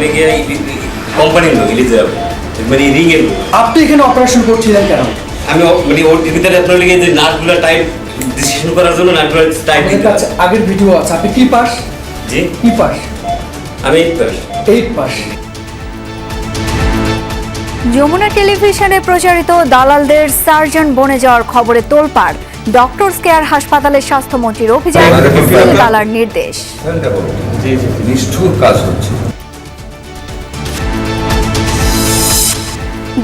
লেগে কোম্পানির লোক ইলিজার মানে রিং এর। আপনি এখানে অপারেশন করছিলেন কেন? আমি মানে ওর ভিতরে আপনার লেগে যে নাটগুলো টাইট ডিসিশন করার জন্য নাটগুলো টাইট দিতে আছে। আগের ভিডিও আছে। আপনি কি পাস? জি কি পাস? আমি 8 পাস। 8 পাস। যমুনা টেলিভিশনে প্রচারিত দালালদের সার্জন বনে যাওয়ার খবরে তোলপাড়। ডক্টরস কেয়ার হাসপাতালের স্বাস্থ্যমন্ত্রীর অভিযান, সিলগালার নির্দেশ। নিষ্ঠুর কাজ হচ্ছে।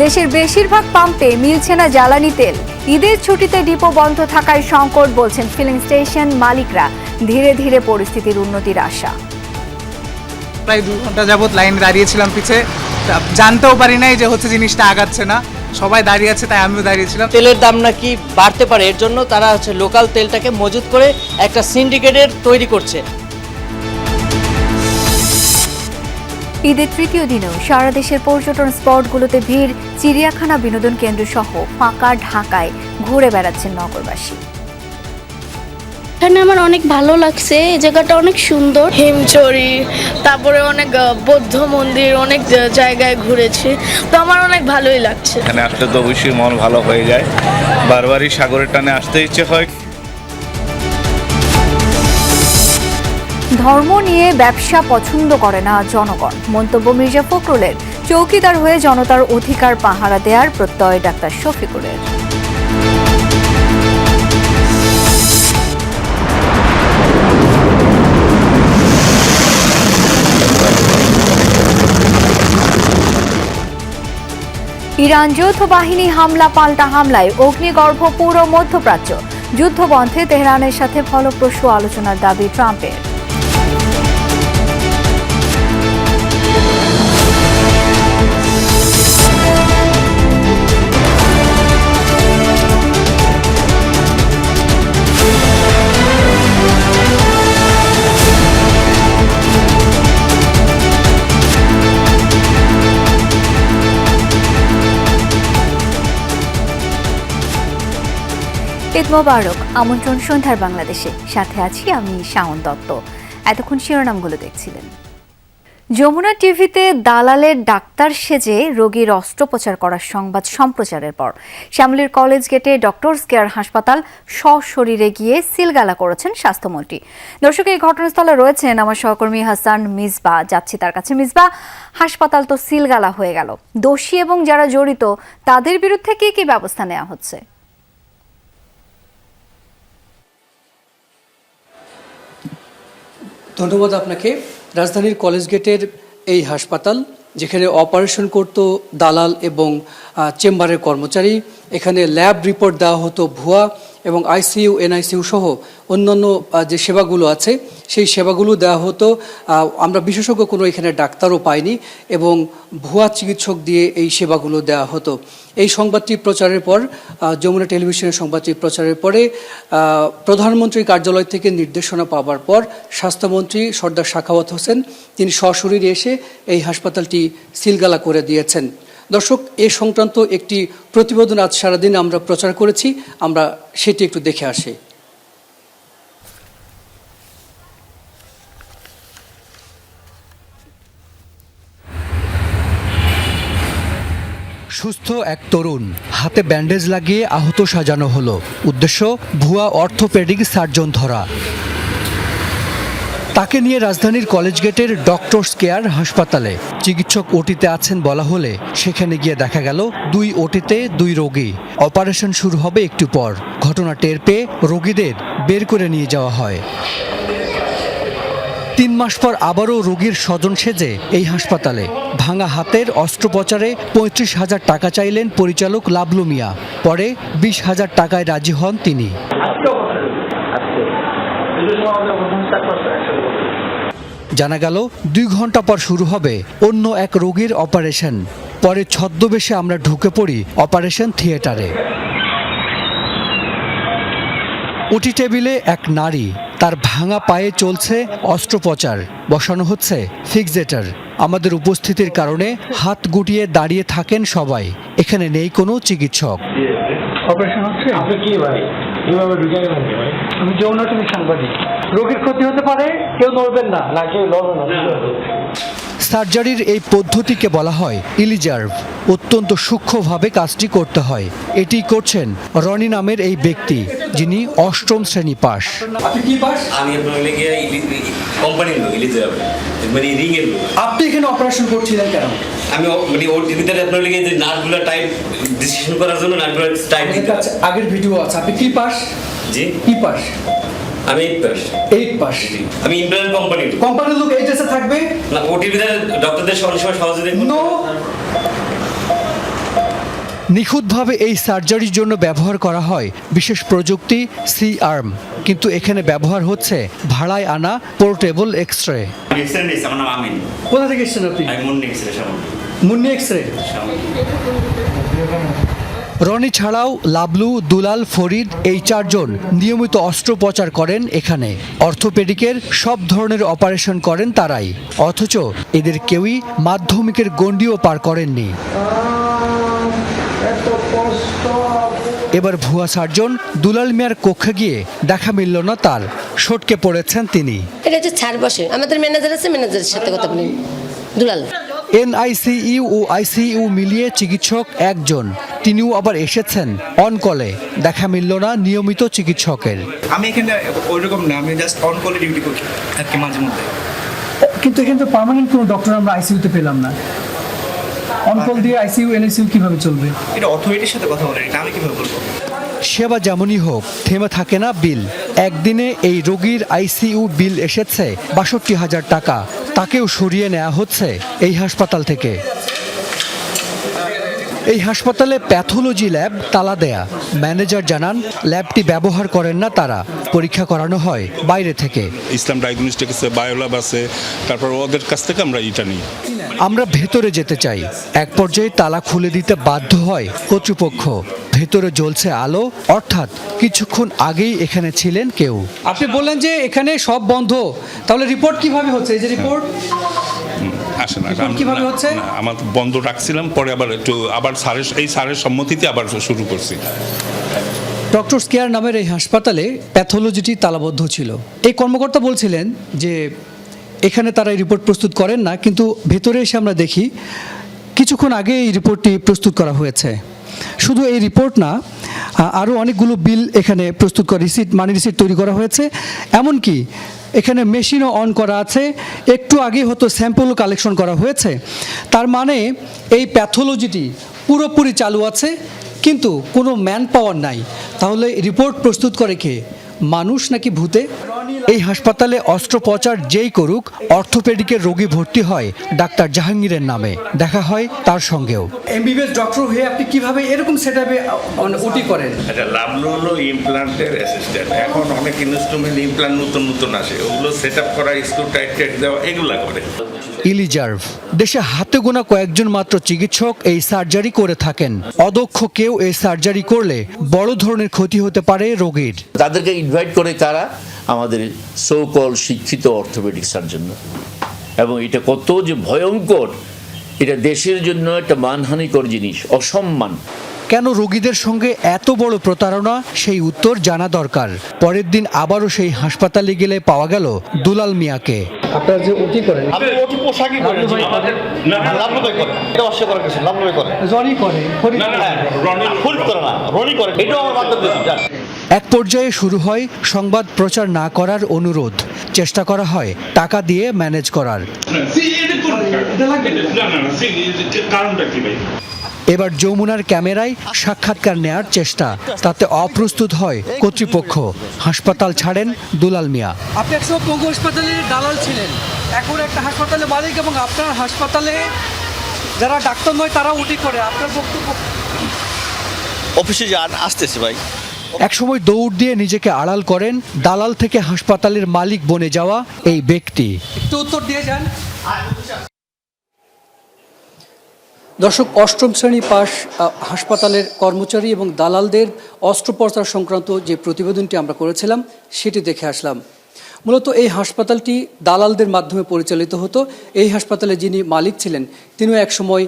দেশের বেশিরভাগ পাম্পে মিলছে না জ্বালানি তেল। ঈদের ছুটিতে ডিপো বন্ধ থাকায় সংকট বলছেন ফিলিং স্টেশন মালিকরা। ধীরে ধীরে পরিস্থিতির উন্নতির আশা। প্রায় 2 ঘন্টা যাবত লাইনে দাঁড়িয়েছিলাম পিছে, জানতেও পারি নাই যে হচ্ছে জিনিসটা আগাচ্ছে না। সবাই দাঁড়িয়ে আছে, তাই আমিও দাঁড়িয়েছিলাম। তেলের দাম নাকি বাড়তে পারে, এর জন্য তারা লোকাল তেলটাকে মজুত করে একটা সিন্ডিকেটের তৈরি করছে। ঈদের তৃতীয় দিনেও সারা দেশের পর্যটন স্পটগুলোতে ভিড়। চিড়িয়াখানা, বিনোদন কেন্দ্র সহ ফাঁকা ঢাকায় ঘুরে বেড়াচ্ছেন নগরবাসী। এখানে আমার অনেক ভালো লাগছে, এই জায়গাটা অনেক সুন্দর। হিমচরি, তারপরে অনেক বৌদ্ধ মন্দির, অনেক জায়গায় ঘুরেছি, তো আমার অনেক ভালোই লাগছে। এখানে আসলে তো অবশ্যই মন ভালো হয়ে যায়, বারবারই সাগরের টানে আসতে ইচ্ছে হয়। ধর্ম নিয়ে ব্যবসা পছন্দ করে না জনগণ, মন্তব্য মির্জা ফখরুলের। চৌকিদার হয়ে জনতার অধিকার পাহারা দেওয়ার প্রত্যয় ডাক্তার শফিকুলের। ইরান যৌথ বাহিনী হামলা পাল্টা হামলায় অগ্নিগর্ভ পুরো মধ্যপ্রাচ্য। যুদ্ধবন্ধে তেহরানের সাথে ফলপ্রসূ আলোচনার দাবি ট্রাম্পের। ঈদ মোবারক। আমন্ত্রণ সন্ধ্যার বাংলাদেশে, সাথে আছি আমি শাওন দত্ত। এতক্ষণ শিরোনামগুলো দেখছিলেন। যমুনা টিভিতে দালালের ডাক্তার সেজে রোগীর অস্ত্রোপচার করার সংবাদ সম্প্রচারের পর শ্যামলীর কলেজ গেটে ডক্টরস কেয়ার হাসপাতাল সশরীরে গিয়ে সিলগালা করেছেন স্বাস্থ্যমন্ত্রী। দর্শক, এই ঘটনাস্থলে রয়েছেন আমার সহকর্মী হাসান মিসবা। যাচ্ছি তার কাছে। মিসবা, হাসপাতাল তো সিলগালা হয়ে গেল, দোষী এবং যারা জড়িত তাদের বিরুদ্ধে কি কি ব্যবস্থা নেওয়া হচ্ছে? ধন্যবাদ আপনাকে। রাজধানীর কলেজ গেটের এই হাসপাতাল, যেখানে অপারেশন করত দালাল এবং চেম্বারের কর্মচারী, এখানে ল্যাব রিপোর্ট দেওয়া হতো ভুয়া, এবং আইসিইউ, এনআইসিইউ সহ অন্যান্য যে সেবাগুলো আছে সেই সেবাগুলো দেওয়া হতো। আমরা বিশেষজ্ঞ কোনো এখানে ডাক্তারও পাইনি, এবং ভুয়া চিকিৎসক দিয়ে এই সেবাগুলো দেওয়া হতো। এই সংবাদটি প্রচারের পর, যমুনা টেলিভিশনের সংবাদটি প্রচারের পরে প্রধানমন্ত্রীর কার্যালয় থেকে নির্দেশনা পাওয়ার পর স্বাস্থ্যমন্ত্রী সর্দার সাখাওয়াত হোসেন তিনি সশরীরে এসে এই হাসপাতালটি সিলগালা করে দিয়েছেন। দর্শক, এ সংক্রান্ত একটি প্রতিবেদন আজ সারাদিন আমরা প্রচার করেছি, আমরা সেটি একটু দেখে আসি। সুস্থ এক তরুণ, হাতে ব্যান্ডেজ লাগিয়ে আহত সাজানো হলো। উদ্দেশ্য ভুয়া অর্থোপেডিক সার্জন ধরা। তাকে নিয়ে রাজধানীর কলেজ গেটের ডক্টরস কেয়ার হাসপাতালে চিকিৎসক ওটিতে আছেন বলা হলে সেখানে গিয়ে দেখা গেল 2 ওটিতে 2 রোগী। অপারেশন শুরু হবে একটু পর। ঘটনা টের পেয়ে রোগীদের বের করে নিয়ে যাওয়া হয়। 3 মাস পর আবারও রোগীর স্বজন সেজে এই হাসপাতালে ভাঙা হাতের অস্ত্রোপচারে 35,000 টাকা চাইলেন পরিচালক লাবলু মিয়া। পরে 20,000 টাকায় রাজি হন তিনি। জানা গেল 2 ঘন্টা পর শুরু হবে অন্য এক রোগীর অপারেশন। পরে ছদ্মবেশে আমরা ঢুকে পড়ি অপারেশন থিয়েটারে। ওটি টেবিলে এক নারী, তার ভাঙা পায়ে চলছে অস্ত্রোপচার, বসানো হচ্ছে ফিক্সেটার। আমাদের উপস্থিতির কারণে হাত গুটিয়ে দাঁড়িয়ে থাকেন সবাই। এখানে নেই কোনো চিকিৎসক। অপারেশন হচ্ছে? আপনি কি ভাই? এভাবে ঢুকে গেলেন ভাই? আমি যমুনা টিভির সাংবাদিক। রোগীর ক্ষতি হতে পারে, কেউ নড়বেন না। না কেউ লড়বে না। সার্জারির এই পদ্ধতিকে বলা হয় ইলিজার্ভ। অত্যন্ত সূক্ষ্মভাবে কাজটি করতে হয়। এটি করছেন রনি নামের এই ব্যক্তি, যিনি 8ম শ্রেণী পাস। আপনি কি পাস? আমি আপনার লেগে কোম্পানির লোক ইলিজার মানে রিং এর লোক। আপনি এখানে অপারেশন করছিলেন কেন? আমি মানে ওটির ভিতরে আপনার লেগে যে নার্ভগুলো টাইট ডিসিশন করার জন্য নার্ভগুলো টাইট দিতে আচ্ছা, আগের ভিডিও আছে। আপনি কি পাস? জি কি পাস? আমি 8 পাস। 8 পাস। আমি ইমপ্লান্ট কোম্পানির কোম্পানির লোক এই ড্রেসে থাকবে না, ওটির ভিতরে ডক্টরদের সঙ্গে সহজে দেখুন। নো। নিখুঁতভাবে এই সার্জারির জন্য ব্যবহার করা হয় বিশেষ প্রযুক্তি সি আর্ম, কিন্তু এখানে ব্যবহার হচ্ছে ভাড়ায় আনা পোর্টেবল এক্স-রে। এক্সরে নিয়েছি, আমার নাম আমিন। কোথা থেকে এসেছেন আপনি? আমি মুন্নি এক্সরে সামনে। মুন্নি এক্সরে। রনি ছাড়াও লাবলু, দুলাল, ফরিদ এই 4 জন নিয়মিত অস্ত্রোপচার করেন এখানে। অর্থোপেডিকের সব ধরনের অপারেশন করেন তারাই, অথচ এদের কেউই মাধ্যমিকের গণ্ডিও পার করেননি। এবার ভুয়া সার্জন দুলাল মিয়ার কক্ষে গিয়ে দেখা মিলল না তার, সটকে পড়েছেন তিনি। এটা হচ্ছে ছাড় বসে, আমাদের ম্যানেজার আছে, ম্যানেজারের সাথে কথা বলি। দুলাল এনআইসিইউ ও আইসিইউ মিলিয়ে চিকিৎসক 1 জন, তিনিও আবার এসেছেন অন কলে, দেখা মিলল না নিয়মিত চিকিৎসকের। আমি এখানে ওইরকম না, আমি জাস্ট অন কলে ডিউটি করি আর কি মাঝে মধ্যে। কিন্তু এখানে তো পার্মানেন্ট কোনো ডক্টর আমরা আইসিইউতে পেলাম না। অন কল দিয়ে আইসিইউ এনআইসিইউ কিভাবে চলবে? এটা অথরিটির সাথে কথা বলে, এটা আমি কিভাবে বলবো? সেবা যেমনই হোক, থেমে থাকে না বিল। একদিনে এই রোগীর আইসিইউ বিল এসেছে ৬২,০০০ টাকা, তাকেও সরিয়ে নেওয়া হচ্ছে এই হাসপাতাল থেকে। এই হাসপাতালে প্যাথোলজি ল্যাব তালা দেয়া। ম্যানেজার জানান ল্যাবটি ব্যবহার করেন না তারা, পরীক্ষা করানো হয় বাইরে থেকে। ইসলাম ডায়াগনস্টিক আছে, বায়োল্যাব আছে, তারপর ওদের কাছ থেকে আমরা এটা নিই। আমরা ভেতরে যেতে চাই, এক পর্যায়ে তালা খুলে দিতে বাধ্য হয় কর্তৃপক্ষ। ভেতরে জ্বলছে আলো, অর্থাৎ কিছুক্ষণ আগেই এখানে ছিলেন কেউ। আপনি বললেন যে এখানে সব বন্ধ, তাহলে রিপোর্ট কিভাবে হচ্ছে? এই যে রিপোর্ট আসে না, কিভাবে হচ্ছে? আমার বন্ধ রাখছিলাম, পরে আবার স্যারের সম্মতিতে আবার শুরু করছি। ডক্টর কেয়ার নামের এই হাসপাতালে প্যাথোলজিটি তালাবদ্ধ ছিল। এই কর্মকর্তা বলছিলেন যে এখানে তারা এই রিপোর্ট প্রস্তুত করেন না, কিন্তু ভেতরে এসে আমরা দেখি কিছুক্ষণ আগে এই রিপোর্টটি প্রস্তুত করা হয়েছে। শুধু এই রিপোর্ট না, আরও অনেকগুলো বিল এখানে প্রস্তুত করা, মানি রিসিট তৈরি করা হয়েছে। এমনকি এখানে মেশিনও অন করা আছে, একটু আগে হয়তো স্যাম্পলও কালেকশন করা হয়েছে। তার মানে এই প্যাথোলজিটি পুরোপুরি চালু আছে, কিন্তু কোনো ম্যান পাওয়ার নাই। তাহলে রিপোর্ট প্রস্তুত করে কে, মানুষ নাকি ভূতে? এই হাসপাতালে অস্ত্রোপচার যেই করুক, অর্থোপেডিকের রোগী ভর্তি হয় ডাক্তার জাহাঙ্গীরের নামে, দেখা হয় তার সঙ্গেও। এমবিবিএস ডক্টর হয়ে আপনি কিভাবে এরকম সেটআপে ওটি করেন? আচ্ছা, লাভলু হলো ইমপ্লান্টের অ্যাসিস্ট্যান্ট। এখন অনেক ইনস্ট্রুমেন্ট ইমপ্লান্ট নতুন আসে, ওগুলো সেট আপ করা, স্ক্রু টাইট দেওয়া, এগুলা করে। ইলিজার্ভ। দেশে হাতে গোনা কয়েকজন মাত্র চিকিৎসক এই সার্জারি করে থাকেন। অদক্ষ কেউ এই সার্জারি করলে বড় ধরনের ক্ষতি হতে পারে রোগীর। তাদেরকে ইনভাইট করে কারা? আমাদের সো কল শিক্ষিত অর্থোপেডিক সার্জন। এবং এটা কত যে ভয়ঙ্কর, এটা দেশের জন্য একটা মানহানিকর জিনিস, অসম্মান। কেন রোগীদের সঙ্গে এত বড় প্রতারণা, সেই উত্তর জানা দরকার। পরের দিন আবারও সেই হাসপাতালে গেলে পাওয়া গেল দুলাল মিয়াকে। আপনারা যে ওটি করেন, আমি ওটি পোশাকই করি, আমাদের না লাভলু ভাই করে, এটা অস্বীকার করার কিছু, লাভলু ভাই করে, জনি করে, ফরিদ না রনি ফুল করে না, রনি করে, এটাও আমার বাধ্য দিচ্ছি। এক পর্যায়ে শুরু হয় সংবাদ প্রচার না করার অনুরোধ। চেষ্টা করা হয় টাকা দিয়ে ম্যানেজ করার। এবার যমুনার ক্যামেরায় সাক্ষাৎকার নেয়ার চেষ্টা, তাতে অপ্রস্তুত হয় কর্তৃপক্ষ। হাসপাতাল ছাড়েন দুলাল মিয়া। আপনি একসময় পঙ্গু হাসপাতালের দালাল ছিলেন, এখন একটা হাসপাতালের মালিক, এবং আপনার হাসপাতালে যারা ডাক্তার নয় তারা ওটি করে। আপনার বক্তব্য? অফিসে যান, আসতেছে ভাই। একসময় দৌড় দিয়ে নিজেকে আড়াল করেন দালাল থেকে হাসপাতালের মালিক বনে যাওয়া এই ব্যক্তি। একটু উত্তর দিয়ে যান। দর্শক, 8ম শ্রেণী পাস হাসপাতালের কর্মচারী এবং দালালদের অস্ত্রোপচার সংক্রান্ত যে প্রতিবেদনটি আমরা করেছিলাম সেটি দেখে আসলাম। মূলত এই হাসপাতালটি দালালদের মাধ্যমে পরিচালিত হতো। এই হাসপাতালে যিনি মালিক ছিলেন তিনিও একসময়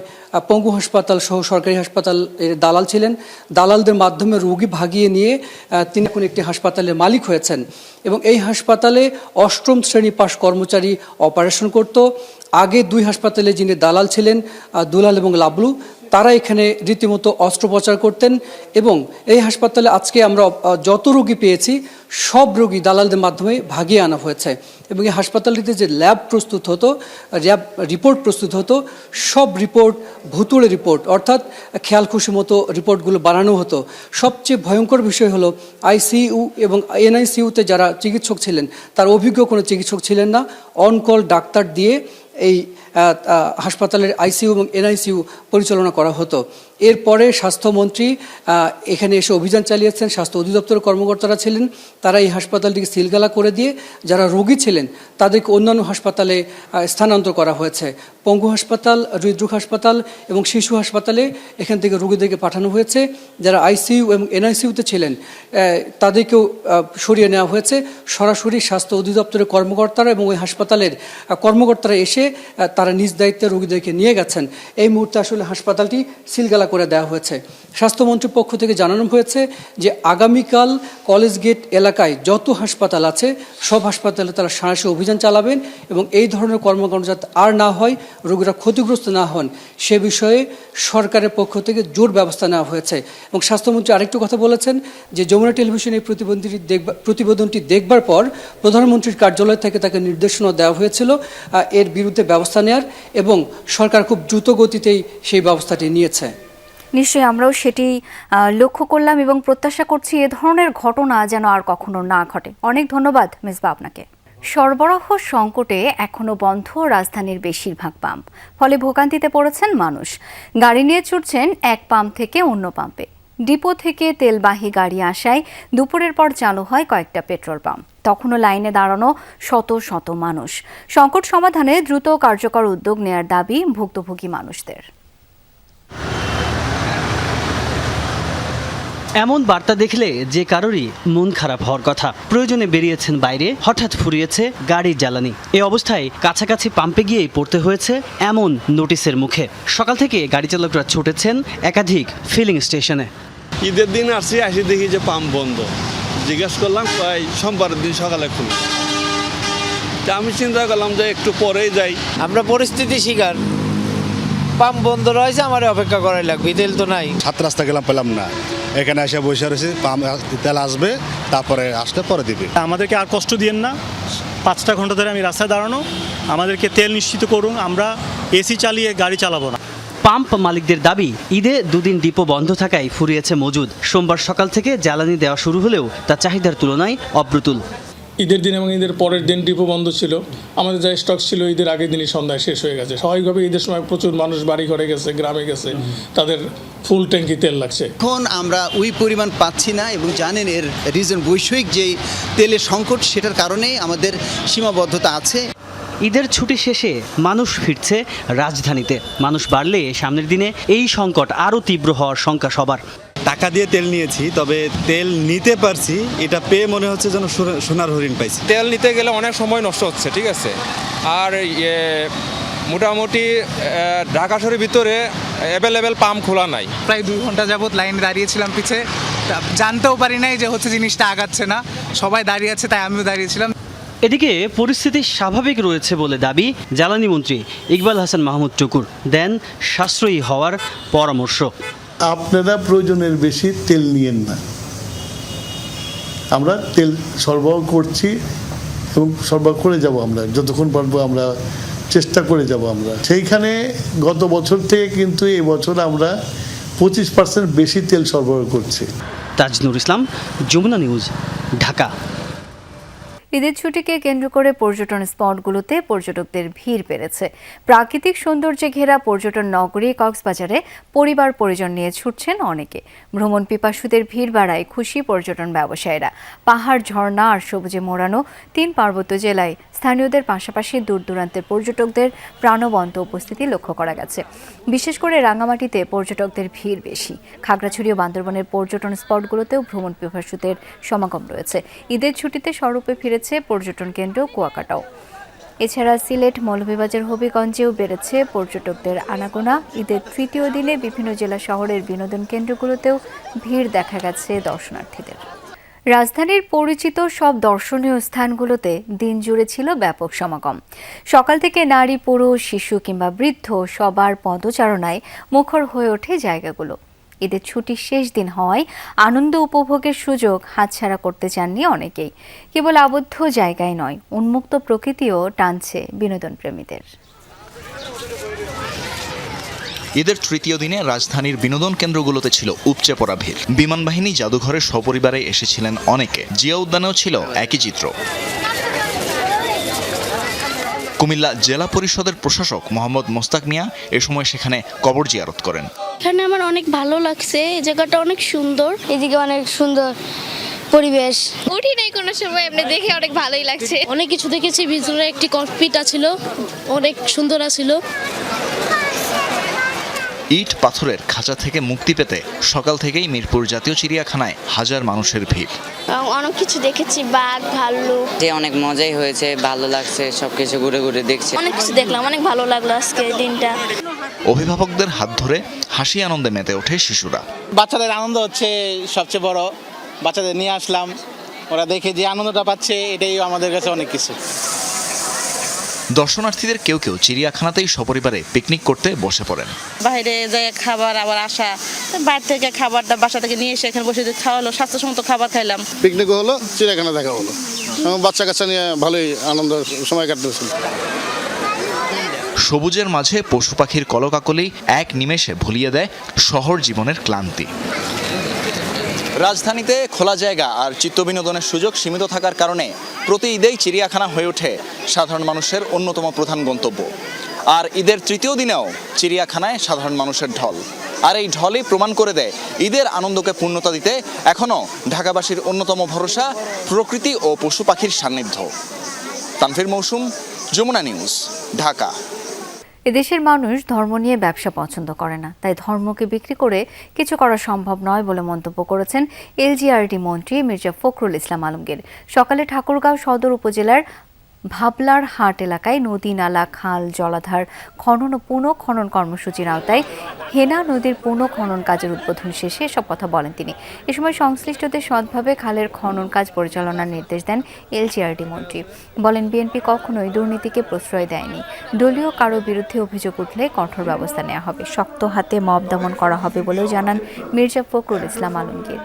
পঙ্গু হাসপাতাল সহ সরকারি হাসপাতাল এর দালাল ছিলেন। দালালদের মাধ্যমে রোগী ভাগিয়ে নিয়ে তিনি এখন একটি হাসপাতালের মালিক হয়েছেন এবং এই হাসপাতালে ৮ম শ্রেণী পাশ কর্মচারী অপারেশন করত। আগে 2 হাসপাতালে যিনি দালাল ছিলেন দুলাল এবং লাবলু, তারা এখানে রীতিমতো অস্ত্রোপচার করতেন এবং এই হাসপাতালে আজকে আমরা যত রোগী পেয়েছি সব রোগী দালালদের মাধ্যমে ভাগিয়ে আনা হয়েছে এবং এই হাসপাতালটিতে যে ল্যাব প্রস্তুত হতো, ল্যাব রিপোর্ট প্রস্তুত হতো, সব রিপোর্ট ভুতুড়ে রিপোর্ট, অর্থাৎ খেয়াল খুশি মতো রিপোর্টগুলো বানানো হতো। সবচেয়ে ভয়ঙ্কর বিষয় হলো আইসিইউ এবং এনআইসিইউতে যারা চিকিৎসক ছিলেন তার অভিজ্ঞ কোনো চিকিৎসক ছিলেন না। অনকল ডাক্তার দিয়ে এই হাসপাতালের আইসিইউ এবং এনআইসিইউ পরিচালনা করা হতো। এরপরে স্বাস্থ্যমন্ত্রী এখানে এসে অভিযান চালিয়েছেন, স্বাস্থ্য অধিদপ্তরের কর্মকর্তারা ছিলেন, তারা এই হাসপাতালটিকে সিলগালা করে দিয়ে যারা রোগী ছিলেন তাদেরকে অন্যান্য হাসপাতালে স্থানান্তর করা হয়েছে। পঙ্গু হাসপাতাল, হৃদরোগ হাসপাতাল এবং শিশু হাসপাতালে এখান থেকে রোগীদেরকে পাঠানো হয়েছে। যারা আইসিইউ এবং এনআইসিইউতে ছিলেন তাদেরকেও সরিয়ে নেওয়া হয়েছে। সরাসরি স্বাস্থ্য অধিদপ্তরের কর্মকর্তারা এবং ওই হাসপাতালের কর্মকর্তারা এসে তারা নিজ দায়িত্বে রোগীদেরকে নিয়ে গেছেন। এই মুহূর্তে আসলে হাসপাতালটি সিলগালা করে দেওয়া হয়েছে। স্বাস্থ্যমন্ত্রীর পক্ষ থেকে জানানো হয়েছে যে আগামীকাল কলেজ গেট এলাকায় যত হাসপাতাল আছে সব হাসপাতালে তারা সাঁড়াশি অভিযান চালাবেন এবং এই ধরনের কর্মকাণ্ড যাতে আর না হয়, রোগীরা ক্ষতিগ্রস্ত না হন সে বিষয়ে সরকারের পক্ষ থেকে জোর ব্যবস্থা নেওয়া হয়েছে। এবং স্বাস্থ্যমন্ত্রী আরেকটু কথা বলেছেন যে যমুনা টেলিভিশন এই প্রতিবেদনটি দেখবার পর প্রধানমন্ত্রীর কার্যালয় থেকে তাকে নির্দেশনা দেওয়া হয়েছিল এর বিরুদ্ধে ব্যবস্থা নেওয়ার এবং সরকার খুব দ্রুত গতিতেই সেই ব্যবস্থাটি নিয়েছে। নিশ্চয়ই আমরাও সেটি লক্ষ্য করলাম এবং প্রত্যাশা করছি এ ধরনের ঘটনা যেন আর কখনো না ঘটে। অনেক ধন্যবাদ মিসবা আপনাকে। সরবরাহ সংকটে এখনো বন্ধ রাজধানীর বেশিরভাগ পাম্প, ফলে ভোগান্তিতে পড়েছেন মানুষ। গাড়ি নিয়ে ছুটছেন এক পাম্প থেকে অন্য পাম্পে। ডিপো থেকে তেলবাহী গাড়ি আসায় দুপুরের পর চালু হয় কয়েকটা পেট্রোল পাম্প। তখনও লাইনে দাঁড়ানো শত শত মানুষ। সংকট সমাধানে দ্রুত কার্যকর উদ্যোগ নেয়ার দাবি ভুক্তভোগী মানুষদের। এমন বার্তা দেখলে যে কারোরই মন খারাপ হওয়ার কথা। প্রয়োজনে বেরিয়েছেন বাইরে, হঠাৎ ফুরিয়েছে গাড়ির জ্বালানি। এই অবস্থায় কাছাকাছি পাম্পে গিয়েই পড়তে হয়েছে এমন নোটিশের মুখে। সকাল থেকে গাড়ি চালকরা ছুটেছেন একাধিক ফিলিং স্টেশনে। ঈদের দিন আসি দেখি যে পাম্প বন্ধ। জিজ্ঞেস করলাম সোমবারের দিন সকালে খুলবে। আমি চিন্তা করলাম যে একটু পরেই যাই। আমরা পরিস্থিতি শিকার, পাম্প বন্ধ রয়েছে, আমার অপেক্ষা করাই লাগবে, তেল তো নাই। 7 রাস্তা গেলাম, পেলাম না। এখানে এসে বসে রয়েছে, পাম্প তেল আসবে, তারপরে আসলে পরে দিবে। আমাদেরকে আর কষ্ট দিয়েন না, 5টা ঘন্টা ধরে আমি রাস্তায় দাঁড়ানো, আমাদেরকে তেল নিশ্চিত করুন, আমরা এসি চালিয়ে গাড়ি চালাবো না। পাম্প মালিকদের দাবি, ঈদে 2 দিন ডিপো বন্ধ থাকায় ফুরিয়েছে মজুদ। সোমবার সকাল থেকে জ্বালানি দেওয়া শুরু হলেও তা চাহিদার তুলনায় অপ্রতুল। ঈদের দিন এবং ঈদের পরের দিন ডিপো বন্ধ ছিল। আমাদের যা স্টক ছিল ঈদের আগের দিনই সন্ধ্যায় শেষ হয়ে গেছে। স্বাভাবিকভাবে ঈদের সময় প্রচুর মানুষ বাড়ি ঘরে গেছে, গ্রামে গেছে, তাদের ফুল ট্যাঙ্কি তেল লাগছে। এখন আমরা ওই পরিমাণ পাচ্ছি না এবং জানেন এর রিজন বৈষয়িক যে তেলের সংকট, সেটার কারণেই আমাদের সীমাবদ্ধতা আছে। ঈদের ছুটি শেষে মানুষ ফিরছে রাজধানীতে। মানুষ বাড়লে সামনের দিনে এই সংকট আরও তীব্র হওয়ার শঙ্কা সবার। টাকা দিয়ে তেল নিয়েছি, তবে তেল নিতে পারছি, এটা পেয়ে মনে হচ্ছে যেন সোনার হরিণ পাইছি। তেল নিতে গেলে অনেক সময় নষ্ট হচ্ছে, ঠিক আছে। আর মোটামুটি ঢাকা শহরের ভিতরে অ্যাভেলেবেল পাম্প খোলা নাই। প্রায় 2 ঘন্টা যাবত লাইনে দাঁড়িয়েছিলাম পিছে, জানতেও পারি নাই যে হচ্ছে জিনিসটা আগাচ্ছে না। সবাই দাঁড়িয়ে আছে, তাই আমিও দাঁড়িয়েছিলাম। এদিকে পরিস্থিতি স্বাভাবিক রয়েছে বলে দাবি জ্বালানি মন্ত্রী ইকবাল হাসান মাহমুদ টুকুর। দেন সাশ্রয়ী হওয়ার পরামর্শ। আপনারা প্রয়োজনের বেশি তেল নিয়েন না। আমরা তেল সরবরাহ করছি এবং সরবরাহ করে যাব, আমরা যতক্ষণ পারবো আমরা চেষ্টা করে যাব। আমরা সেইখানে গত বছর থেকে কিন্তু এই বছর আমরা 25% বেশি তেল সরবরাহ করছি। তাজনুর ইসলাম, যমুনা নিউজ, ঢাকা। ঈদের ছুটিকে কেন্দ্র করে পর্যটন স্পটগুলোতে পর্যটকদের ভিড় বেড়েছে। প্রাকৃতিক সৌন্দর্যে ঘেরা পর্যটন নগরী কক্সবাজারে পরিবার পরিজন নিয়ে ছুটছেন অনেকে। ভ্রমণ পিপাসুদের ভিড় বাড়ায় খুশি পর্যটন ব্যবসায়ীরা। পাহাড়, ঝর্ণা আর সবুজে মোড়ানো 3 পার্বত্য জেলায় স্থানীয়দের পাশাপাশি দূর দূরান্তের পর্যটকদের প্রাণবন্ত উপস্থিতি লক্ষ্য করা গেছে। বিশেষ করে রাঙামাটিতে পর্যটকদের ভিড় বেশি। খাগড়াছড়ি ও বান্দরবানের পর্যটন স্পটগুলোতেও ভ্রমণ পিপাসুদের সমাগম রয়েছে। ঈদের ছুটিতে স্বরূপে ফিরে বেড়েছে পর্যটন কেন্দ্র কুয়াকাটাও। এছাড়া সিলেট, মৌলভীবাজার, হবিগঞ্জেও বেড়েছে পর্যটকদের আনাগোনা। ঈদের তৃতীয় দিনে বিভিন্ন জেলা শহরের বিনোদন কেন্দ্রগুলোতেও ভিড় দেখা গেছে দর্শনার্থীদের। রাজধানীর পরিচিত সব দর্শনীয় স্থানগুলোতে দিন জুড়ে ছিল ব্যাপক সমাগম। সকাল থেকে নারী, পুরুষ, শিশু কিংবা বৃদ্ধ সবার পদচারণায় মুখর হয়ে ওঠে জায়গাগুলো। ঈদের ছুটির শেষ দিন হওয়ায় আনন্দ উপভোগের সুযোগ হাতছাড়া করতে চাননি অনেকেই। কেবল আবদ্ধ জায়গায় নয়, উন্মুক্ত প্রকৃতিও টানছে বিনোদন প্রেমীদের। ঈদের তৃতীয় দিনে রাজধানীর বিনোদন কেন্দ্রগুলোতে ছিল উপচে পড়া ভিড়। বিমান বাহিনী জাদুঘরে সপরিবারে এসেছিলেন অনেকে। জিয়া উদ্যানেও ছিল একই চিত্র। কুমিল্লা জেলা পরিষদের প্রশাসক মোহাম্মদ মোস্তাক মিয়া এ সময় সেখানে কবর জিয়ারত করেন। এখানে আমার অনেক ভালো লাগছে, এই জায়গাটা অনেক সুন্দর, এদিকে অনেক সুন্দর পরিবেশ। উঠি নাই কোনো সময়, এমনি দেখে অনেক ভালোই লাগছে। অনেক কিছু দেখেছি, ভিতরে একটি ককপিট ছিল, অনেক সুন্দর ছিল। ইট পাথরের খাঁচা থেকে মুক্তি পেতে সকাল থেকেই মিরপুর জাতীয় চিড়িয়াখানায় হাজার মানুষের ভিড়। অনেক কিছু দেখেছি, বাঘ, ভাল্লুক। অনেক মজাই হয়েছে, ভালো লাগছে, সবকিছু ঘুরে ঘুরে দেখছি। অনেক কিছু দেখলাম, অনেক ভালো লাগলো আজকে দিনটা। অভিভাবকদের হাত ধরে হাসি আনন্দে মেতে ওঠে শিশুরা। বাচ্চাদের আনন্দ হচ্ছে সবচেয়ে বড়। বাচ্চাদের নিয়ে আসলাম, ওরা দেখে যে আনন্দটা পাচ্ছে, এটাই আমাদের কাছে অনেক কিছু। দর্শনার্থীদের কেউ কেউ চিড়িয়াখানাতেই সপরিবারে পিকনিক করতে বসে পড়েন। বাইরে যাই খাবার আবার আসা, বাইরে থেকে খাবারটা বাসা থেকে নিয়ে এসে এখানে বসে খাওয়ালো, স্বাস্থ্যসম্মত খাবার খাইলাম। পিকনিক হলো, চিড়িয়াখানা দেখা হলো, বাচ্চা কাচ্চা নিয়ে ভালোই আনন্দ সময় কাটতেছে। সবুজের মাঝে পশু পাখির কলকাকলি এক নিমেষে ভুলিয়ে দেয় শহর জীবনের ক্লান্তি। রাজধানীতে খোলা জায়গা আর চিত্তবিনোদনের সুযোগ সীমিত থাকার কারণে প্রতি ঈদেই চিড়িয়াখানা হয়ে ওঠে সাধারণ মানুষের অন্যতম প্রধান গন্তব্য। আর ঈদের তৃতীয় দিনেও চিড়িয়াখানায় সাধারণ মানুষের ঢল। আর এই ঢলই প্রমাণ করে দেয় ঈদের আনন্দকে পূর্ণতা দিতে এখনও ঢাকাবাসীর অন্যতম ভরসা প্রকৃতি ও পশু পাখির সান্নিধ্য। তানভীর মৌসুম, যমুনা নিউজ, ঢাকা। এদেশের মানুষ ধর্ম নিয়ে ব্যবসা পছন্দ করে না, তাই ধর্মকে বিক্রি করে কিছু করা সম্ভব নয় বলে মন্তব্য করেছেন এলজিআরডি মন্ত্রী মির্জা ফখরুল ইসলাম আলমগীর। সকালে ঠাকুরগাঁও সদর উপজেলার ভাবলার হাট এলাকায় নদী, নালা, খাল, জলাধার খনন ও পুনঃখনন কর্মসূচির আওতায় হেনা নদীর পুনঃখনন কাজের উদ্বোধন শেষে এসব কথা বলেন তিনি। এ সময় সংশ্লিষ্টদের সৎভাবে খালের খনন কাজ পরিচালনার নির্দেশ দেন এলজিআরডি মন্ত্রী। বলেন, বিএনপি কখনোই দুর্নীতিকে প্রশ্রয় দেয়নি। দলীয় কারো বিরুদ্ধে অভিযোগ উঠলে কঠোর ব্যবস্থা নেওয়া হবে, শক্ত হাতে মব দমন করা হবে বলেও জানান মির্জা ফখরুল ইসলাম আলমগীর।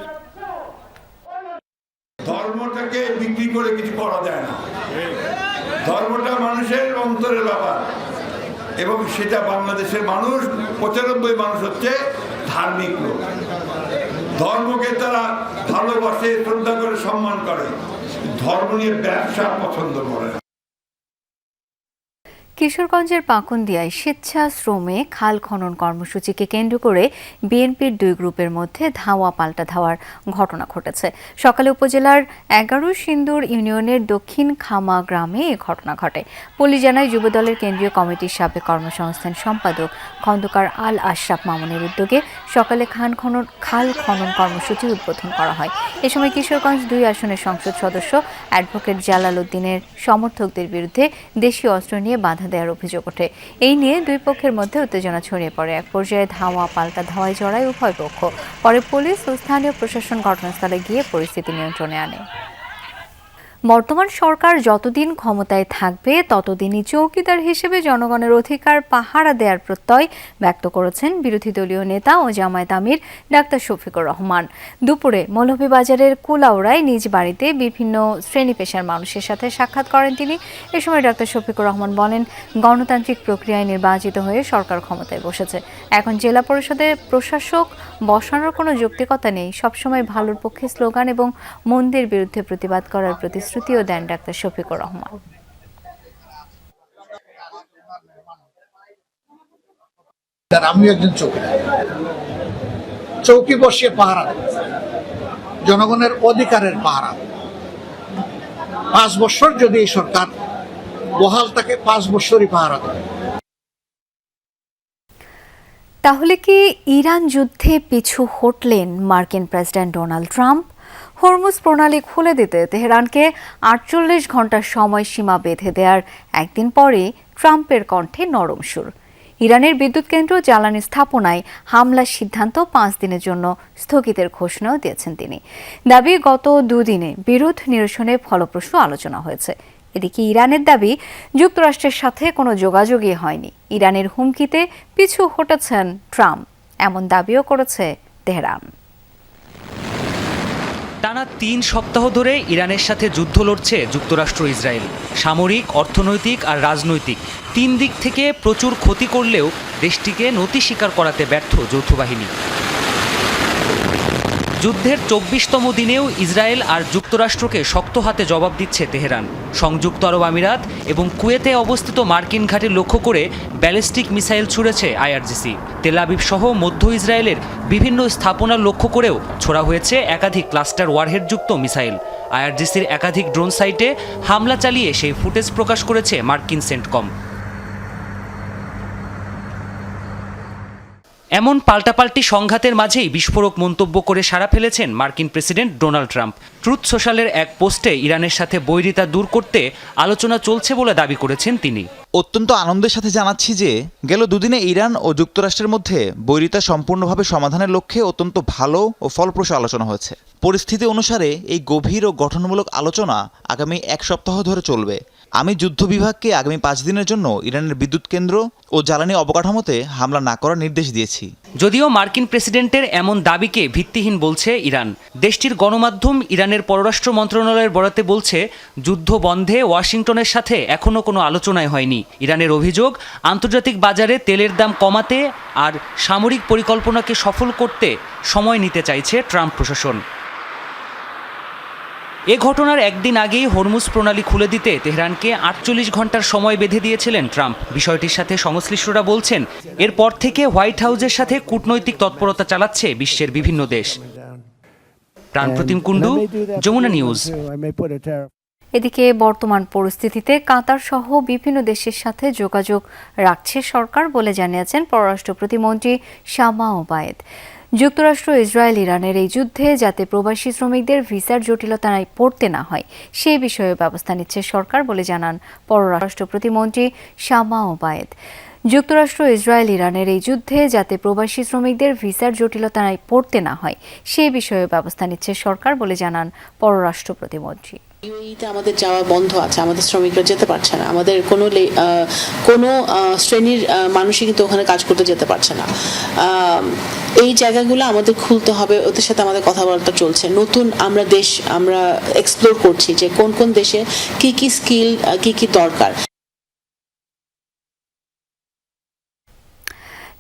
ধর্মটাকে বিক্রি করে কিছু করা যায় না। ধর্মটা মানুষের অন্তরের ব্যাপার, এবং সেটা বাংলাদেশের মানুষ ৯৫ মানুষ হচ্ছে ধার্মিক লোক। ধর্মকে তারা ভালোবাসে, শ্রদ্ধা করে, সম্মান করে। ধর্ম নিয়ে ব্যবসা পছন্দ করে। কিশোরগঞ্জের পাকুন্দিয়ায় স্বেচ্ছাশ্রমে খাল খনন কর্মসূচিকে কেন্দ্র করে বিএনপির দুই গ্রুপের মধ্যে ধাওয়া পাল্টা ধাওয়ার ঘটনা ঘটেছে। সকালে উপজেলার ১১ সিন্দুর ইউনিয়নের দক্ষিণ খামা গ্রামে এ ঘটনা ঘটে। পুলিশ জানায়, যুবদলের কেন্দ্রীয় কমিটির সাবেক কর্মসংস্থান সম্পাদক খন্দকার আল আশরাফ মামুনের উদ্যোগে সকালে খাল খনন কর্মসূচি উদ্বোধন করা হয়। এ সময় কিশোরগঞ্জ ২ আসনের সংসদ সদস্য অ্যাডভোকেট জালাল উদ্দিনের সমর্থকদের বিরুদ্ধে দেশীয় অস্ত্র নিয়ে বাধা দেওয়ার অভিযোগ ওঠে। এই নিয়ে দুই পক্ষের মধ্যে উত্তেজনা ছড়িয়ে পড়ে। এক পর্যায়ে ধাওয়া পাল্টা ধাওয়ায় জড়ায় উভয় পক্ষ। পরে পুলিশ ও স্থানীয় প্রশাসন ঘটনাস্থলে গিয়ে পরিস্থিতি নিয়ন্ত্রণে আনে। বর্তমান সরকার যতদিন ক্ষমতায় থাকবে ততদিনই চৌকিদার হিসেবে জনগণের অধিকার পাহারা দেওয়ার প্রত্যয় ব্যক্ত করেছেন বিরোধী দলীয় নেতা ও জামায়াত আমির ডাক্তার শফিকুর রহমান। দুপুরে মৌলভীবাজারের কুলাউড়ায় নিজ বাড়িতে বিভিন্ন শ্রেণী পেশার মানুষের সাথে সাক্ষাৎ করেন তিনি। এ সময় ডাক্তার শফিকুর রহমান বলেন, গণতান্ত্রিক প্রক্রিয়ায় নির্বাচিত হয়ে সরকার ক্ষমতায় বসেছে। এখন জেলা পরিষদের প্রশাসক বসানোর কোনো যৌক্তিকতা নেই। সবসময় ভালোর পক্ষে স্লোগান এবং মন্দির বিরুদ্ধে প্রতিবাদ করার প্রতিশ্রুতিও দেন ডাক্তার শফিকুর রহমান। আমি একজন চৌকিদার, চৌকি বসিয়ে পাহারা, জনগণের অধিকারের পাহারা। 5 বছর যদি এই সরকার বহাল থাকে, 5 বছরই পাহারা দেবে। তাহলে কি ইরান যুদ্ধে পিছু হটলেন মার্কিন প্রেসিডেন্ট ডোনাল্ড ট্রাম্প? হরমুজ প্রণালী খুলে দিতে তেহরানকে 48 ঘন্টার সময়সীমা বেঁধে দেওয়ার একদিন পরে ট্রাম্পের কণ্ঠে নরম সুর। ইরানের বিদ্যুৎ কেন্দ্র জ্বালানি স্থাপনায় হামলার সিদ্ধান্ত 5 দিনের জন্য স্থগিতের ঘোষণাও দিয়েছেন তিনি। দাবি, গত দুদিনে বিরোধ নিরসনে ফলপ্রসূ আলোচনা হয়েছে। এদিকে ইরানের দাবি, যুক্তরাষ্ট্রের সাথে কোনো যোগাযোগই হয়নি। ইরানের হুমকিতে পিছু হটেছেন ট্রাম্প, এমন দাবিও করেছে তেহরান। টানা 3 সপ্তাহ ধরে ইরানের সাথে যুদ্ধ লড়ছে যুক্তরাষ্ট্র ইসরায়েল। সামরিক, অর্থনৈতিক আর রাজনৈতিক 3 দিক থেকে প্রচুর ক্ষতি করলেও দেশটিকে নতি স্বীকার করাতে ব্যর্থ যৌথ বাহিনী। যুদ্ধের 24তম দিনেও ইসরায়েল আর যুক্তরাষ্ট্রকে শক্ত হাতে জবাব দিচ্ছে তেহরান। সংযুক্ত আরব আমিরাত এবং কুয়েতে অবস্থিত মার্কিন ঘাঁটি লক্ষ্য করে ব্যালিস্টিক মিসাইল ছুড়েছে আইআরজিসি। তেল আবিব সহ মধ্য ইসরায়েলের বিভিন্ন স্থাপনা লক্ষ্য করেও ছোড়া হয়েছে একাধিক ক্লাস্টার ওয়ারহেডযুক্ত মিসাইল। আইআরজিসির একাধিক ড্রোন সাইটে হামলা চালিয়ে সেই ফুটেজ প্রকাশ করেছে মার্কিন সেন্টকম। এমন পাল্টাপাল্টি সংঘাতের মাঝেই বিস্ফোরক মন্তব্য করে সাড়া ফেলেছেন মার্কিন প্রেসিডেন্ট ডোনাল্ড ট্রাম্প। ট্রুথ সোশ্যালের এক পোস্টে ইরানের সাথে বৈরিতা দূর করতে আলোচনা চলছে বলে দাবি করেছেন তিনি। অত্যন্ত আনন্দের সাথে জানাচ্ছি যে গেল দুদিনে ইরান ও যুক্তরাষ্ট্রের মধ্যে বৈরিতা সম্পূর্ণভাবে সমাধানের লক্ষ্যে অত্যন্ত ভালো ও ফলপ্রসূ আলোচনা হয়েছে। পরিস্থিতি অনুসারে এই গভীর ও গঠনমূলক আলোচনা আগামী 1 সপ্তাহ ধরে চলবে। আমি যুদ্ধ বিভাগকে আগামী 5 দিনের জন্য ইরানের বিদ্যুৎ কেন্দ্র ও জ্বালানি অবকাঠামোতে হামলা না করার নির্দেশ দিয়েছি। যদিও মার্কিন প্রেসিডেন্টের এমন দাবিকে ভিত্তিহীন বলছে ইরান। দেশটির গণমাধ্যম ইরানের পররাষ্ট্র মন্ত্রণালয়ের বরাতে বলছে, যুদ্ধ বন্ধে ওয়াশিংটনের সাথে এখনও কোনো আলোচনাই হয়নি। ইরানের অভিযোগ, আন্তর্জাতিক বাজারে তেলের দাম কমাতে আর সামরিক পরিকল্পনাকে সফল করতে সময় নিতে চাইছে ট্রাম্প প্রশাসন। এ ঘটনার একদিন আগেই হরমুজ প্রণালী খুলে দিতে তেহরানকে 48 ঘন্টার সময় বেঁধে দিয়েছিলেন ট্রাম্প। বিষয়টির সাথে সংশ্লিষ্টরা বলছেন, এরপর থেকে হোয়াইট হাউসের সাথে কূটনৈতিক তৎপরতা চালাচ্ছে বিশ্বের বিভিন্ন দেশ। প্রাণপ্রতিম কুণ্ডু, যমুনা নিউজ। এদিকে বর্তমান পরিস্থিতিতে কাতার সহ বিভিন্ন দেশের সাথে যোগাযোগ রাখছে সরকার বলে জানিয়েছেন পররাষ্ট্র প্রতিমন্ত্রী শামা ওবায়েদ। যুক্তরাষ্ট্র, ইসরায়েল, ইরানের এই যুদ্ধে যাতে প্রবাসী শ্রমিকদের ভিসার জটিলতায় পড়তে না হয় সেই বিষয়ে ব্যবস্থা নিচ্ছে সরকার বলে জানান পররাষ্ট্র প্রতিমন্ত্রী শামা ওবায়েদ। যুক্তরাষ্ট্র, ইসরায়েল, ইরানের এই যুদ্ধে যাতে প্রবাসী শ্রমিকদের ভিসার জটিলতায় পড়তে না হয় সেই বিষয়ে ব্যবস্থা নিচ্ছে সরকার বলে জানান পররাষ্ট্র প্রতিমন্ত্রী। ইউএইতে আমাদের যাওয়া বন্ধ আছে, আমাদের শ্রমিকরা যেতে পারছে না, আমাদের কোনো শ্রেণীর মানুষই কিন্তু ওখানে কাজ করতে যেতে পারছে না। এই জায়গাগুলো আমাদের খুলতে হবে, ওদের সাথে আমাদের কথাবার্তা চলছে। নতুন আমরা এক্সপ্লোর করছি যে কোন কোন দেশে কি কি স্কিল, কি কি দরকার।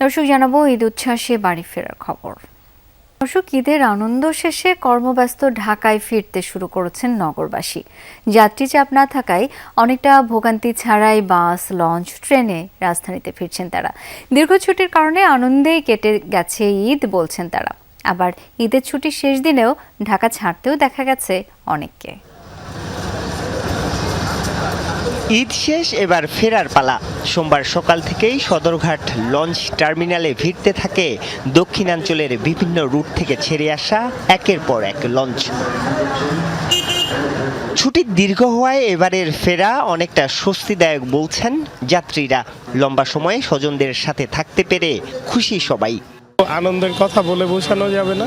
দর্শক, জানাবো ঈদ উচ্ছ্বাসে বাড়ি ফেরার খবর। দর্শক, ঈদের আনন্দ শেষে কর্মব্যস্ত ঢাকায় ফিরতে শুরু করেছেন নগরবাসী। যাত্রী চাপ না থাকায় অনেকটা ভোগান্তি ছাড়াই বাস, লঞ্চ, ট্রেনে রাজধানীতে ফিরছেন তারা। দীর্ঘ ছুটির কারণে আনন্দেই কেটে গেছে ঈদ বলছেন তারা। আবার ঈদের ছুটির শেষ দিনেও ঢাকা ছাড়তেও দেখা গেছে অনেককে। ঈদ শেষ, এবার ফেরার পালা। সোমবার সকাল থেকেই সদরঘাট লঞ্চ টার্মিনালে ভিড়তে থাকে দক্ষিণাঞ্চলের বিভিন্ন রুট থেকে ছেড়ে আসা একের পর এক লঞ্চ। ছুটির দীর্ঘ হওয়ায় এবারের ফেরা অনেকটা স্বস্তিদায়ক বলছেন যাত্রীরা। লম্বা সময়ে স্বজনদের সাথে থাকতে পেরে খুশি সবাই। আনন্দের কথা বলে বোঝানো যাবে না,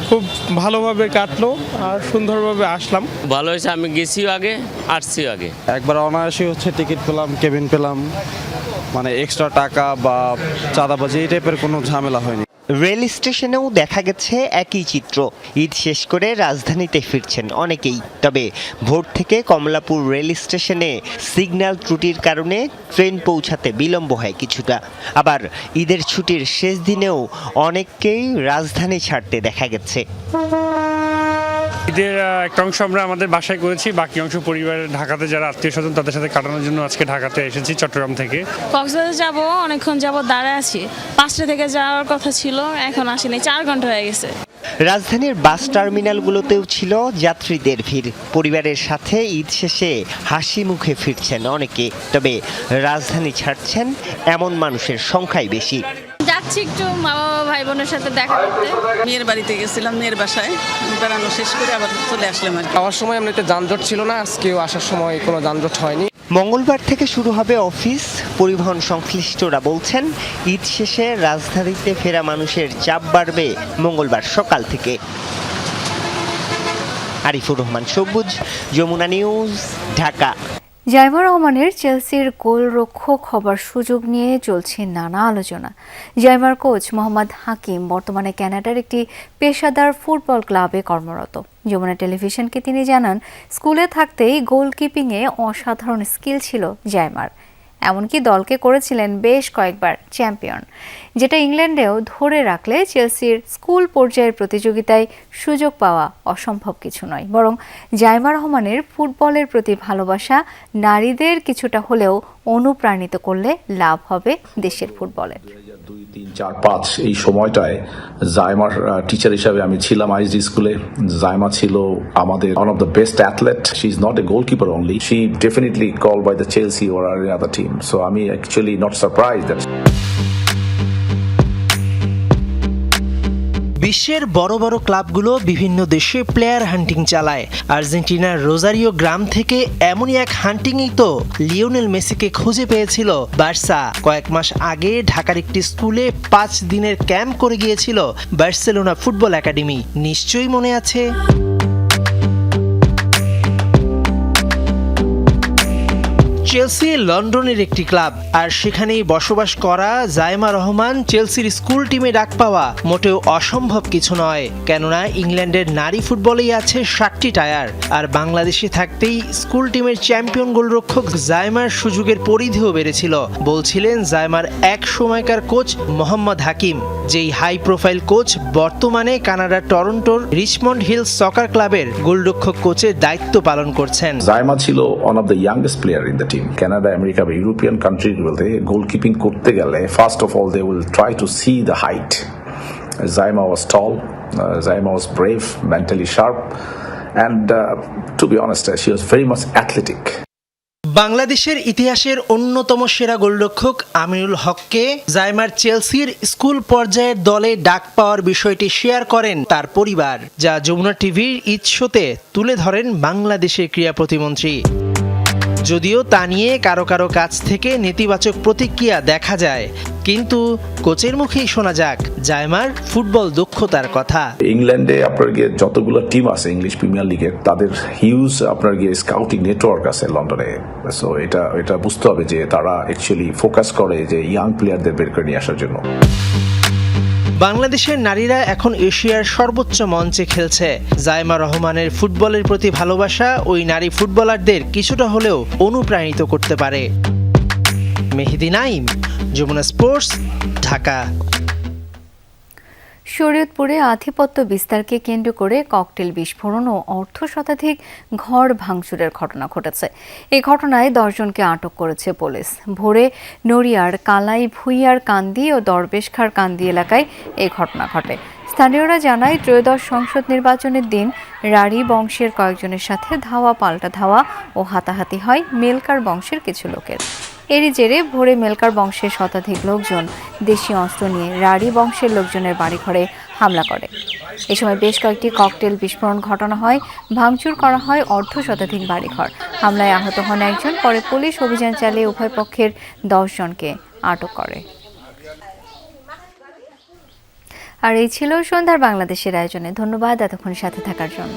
খুব ভালোভাবে কাটলো আর সুন্দরভাবে আসলাম। ভালো হয়েছে, আমি গেছিও আগে, আসছিও আগে। একবার অনায়াসে টিকিট পেলাম, কেবিন পেলাম, মানে এক্সট্রা টাকা বা চাঁদাবাজি এই টাইপের কোনো ঝামেলা হয়নি। রেল স্টেশনেও দেখা গেছে একই চিত্র। ঈদ শেষ করে রাজধানীতে ফিরছেন অনেকেই। তবে ভোর থেকে কমলাপুর রেল স্টেশনে সিগন্যাল ত্রুটির কারণে ট্রেন পৌঁছাতে বিলম্ব হয় কিছুটা। আবার ঈদের ছুটির শেষ দিনেও অনেককেই রাজধানী ছাড়তে দেখা গেছে। ঈদের একটা অংশ আমরা আমাদের বাসায় করেছি, বাকি অংশ পরিবারের ঢাকাতে যারা আত্মীয় স্বজন তাদের সাথে কাটানোর জন্য আজকে ঢাকাতে এসেছি চট্টগ্রাম থেকে। কক্সবাজার যাব, অনেকক্ষণ যাব দাঁড়ায় আছি। 5টা থেকে যাওয়ার কথা ছিল, এখন আসেনি, 4 ঘন্টা হয়ে গেছে। রাজধানীর বাস টার্মিনালগুলোতেও ছিল যাত্রীদের ভিড়। পরিবারের সাথে ঈদ শেষে হাসি মুখে ফিরছেন অনেকে। তবে রাজধানী ছাড়ছেন এমন মানুষের সংখ্যাই বেশি। যাত্রী যাচ্ছি একটু মা বাবা ভাই বোনের সাথে দেখা করতে। মেয়ের বাড়িতে গেছিলাম, মেয়ের বাসায় বেড়ানো শেষ করে আবার চলে আসলাম আর কি। যাওয়ার সময় এমনিতে যানজট ছিল না, আজকেও আসার সময় কোনো যানজট হয়নি। মঙ্গলবার থেকে শুরু হবে অফিস। পরিবহন সংশ্লিষ্টরা বলছেন ঈদ শেষে রাজধানীতে ফেরা মানুষের চাপ বাড়বে মঙ্গলবার সকাল থেকে। আরিফুর রহমান সবুজ, যমুনা নিউজ, ঢাকা। জাইমা রহমানের চেলসির গোলরক্ষক হবার সুযোগ নিয়ে চলছে নানা আলোচনা। জাইমার কোচ মোহাম্মদ হাকিম বর্তমানে কানাডার একটি পেশাদার ফুটবল ক্লাবে কর্মরত। যমুনা টেলিভিশনকে তিনি জানান, স্কুলে থাকতেই গোলকিপিংয়ে অসাধারণ স্কিল ছিল জাইমার। এমনকি দলকে করেছিলেন বেশ কয়েকবার চ্যাম্পিয়ন, যেটা ইংল্যান্ডেও ধরে রাখলে চেলসির স্কুল পর্যায়ের প্রতিযোগিতায় সুযোগ পাওয়া অসম্ভব কিছু নয়। বরং জাইমা রহমানের ফুটবলের প্রতি ভালোবাসা নারীদের কিছুটা হলেও অনুপ্রাণিত করলে লাভ হবে দেশের ফুটবলের। 2, 3, 4, 5 এই সময়টায় জাইমার টিচার হিসাবে আমি ছিলাম আইএসডি স্কুলে। জাইমা ছিল আমাদের one of the best athlete. She is not a goalkeeper only. She definitely called by the Chelsea or any other team. So আমি actually not surprised that বিশ্বের বড় বড় ক্লাবগুলো বিভিন্ন দেশে প্লেয়ার হান্টিং চালায়। আর্জেন্টিনার রোজারিও গ্রাম থেকে এমনই এক হান্টিংই তো লিওনেল মেসিকে খুঁজে পেয়েছিল বার্সা। কয়েক মাস আগে ঢাকার একটি স্কুলে 5 দিনের ক্যাম্প করে গিয়েছিল বার্সেলোনা ফুটবল একাডেমি। নিশ্চয়ই মনে আছে। চেলসি লন্ডনের একটি ক্লাব, আর সেখানেই বসবাস করা জাইমা রহমান চেলসির স্কুল টিমে ডাক পাওয়া মোটেও অসম্ভব কিছু নয়। কেননা ইংল্যান্ডের নারী ফুটবলেই আছে 7টি টায়ার, আর বাংলাদেশে থাকতেই স্কুল টিমের চ্যাম্পিয়ন গোলরক্ষক জাইমার সুযোগের পরিধিও বেড়েছিল, বলছিলেন জাইমার এক সময়কার কোচ মোহাম্মদ হাকিম। যেই হাই প্রোফাইল কোচ বর্তমানে কানাডার টরন্টোর রিচমন্ড হিলস সকার ক্লাবের গোলরক্ষক কোচের দায়িত্ব পালন করছেন। জাইমা ছিল one of the youngest player in the team. Canada, America বা ইউরোপিয়ান কান্ট্রিগুলোতে গোলকিপিং করতে গেলে first of all they will try to see the height. Zaima was tall, Zaima was brave, mentally sharp, and to be honest, she was very much athletic. বাংলাদেশের ইতিহাসের অন্যতম সেরা গোলরক্ষক আমিনুল হককে জাইমার চেলসির স্কুল পর্যায়ের দলে ডাক পাওয়ার বিষয়টি শেয়ার করেন তার পরিবার, যা যমুনা টিভির ঈদ শোতে তুলে ধরেন বাংলাদেশের ক্রীড়া প্রতিমন্ত্রী। যদিও তা নিয়ে কারো কারো কাছ থেকে নেতিবাচক প্রতিক্রিয়া দেখা যায়, কিন্তু কোচের মুখেই শোনা যাক জাইমার ফুটবল দক্ষতার কথা। ইংল্যান্ডে আপনার গিয়ে যতগুলো টিম আছে ইংলিশ প্রিমিয়ার লিগের, তাদের হিউজ আপনার গিয়ে স্কাউটিং নেটওয়ার্ক আছে লন্ডনে। সো এটা বুঝতে হবে যে তারা অ্যাকচুয়ালি ফোকাস করে যে ইয়াং প্লেয়ারদের বের করে নিয়ে আসার জন্য। বাংলাদেশের নারীরা এখন এশিয়ার সর্বোচ্চ মঞ্চে খেলছে। জাইমা রহমানের ফুটবলের প্রতি ভালোবাসা ওই নারী ফুটবলারদের কিছুটা হলেও অনুপ্রাণিত করতে পারে। মেহেদি নাইম, যমুনা স্পোর্টস, ঢাকা। শরীয়তপুরে আধিপত্য বিস্তারকে কেন্দ্র করে ককটেল বিস্ফোরণ ও শতাধিক ঘর ভাঙচুরের ঘটনা ঘটেছে। এই ঘটনায় 10 জনকে আটক করেছে পুলিশ। ভোরে নড়িয়ার কালাই ভুইয়ার কান্দি ও দরবেশখার কান্দি এলাকায় এই ঘটনা ঘটে। স্থানীয়রা জানায়, ত্রয়োদশ সংসদ নির্বাচনের দিন রাঢ়ী বংশের কয়েকজনের সাথে ধাওয়া পাল্টা ধাওয়া ও হাতাহাতি হয় মেলকার বংশের কিছু লোকের। এরই জেরে ভোরে মেলকার বংশের শতাধিক লোকজন দেশীয় অস্ত্র নিয়ে রাঢ়ী বংশের লোকজনের বাড়িঘরে হামলা করে। এ সময় বেশ কয়েকটি ককটেল বিস্ফোরণ ঘটানো হয়, ভাঙচুর করা হয় শতাধিক বাড়িঘর। হামলায় আহত হন একজন। পরে পুলিশ অভিযান চালিয়ে উভয় পক্ষের 10 জনকে আটক করে। আর এই ছিল সন্ধ্যার বাংলাদেশের আয়োজনে। ধন্যবাদ এতক্ষণ সাথে থাকার জন্য।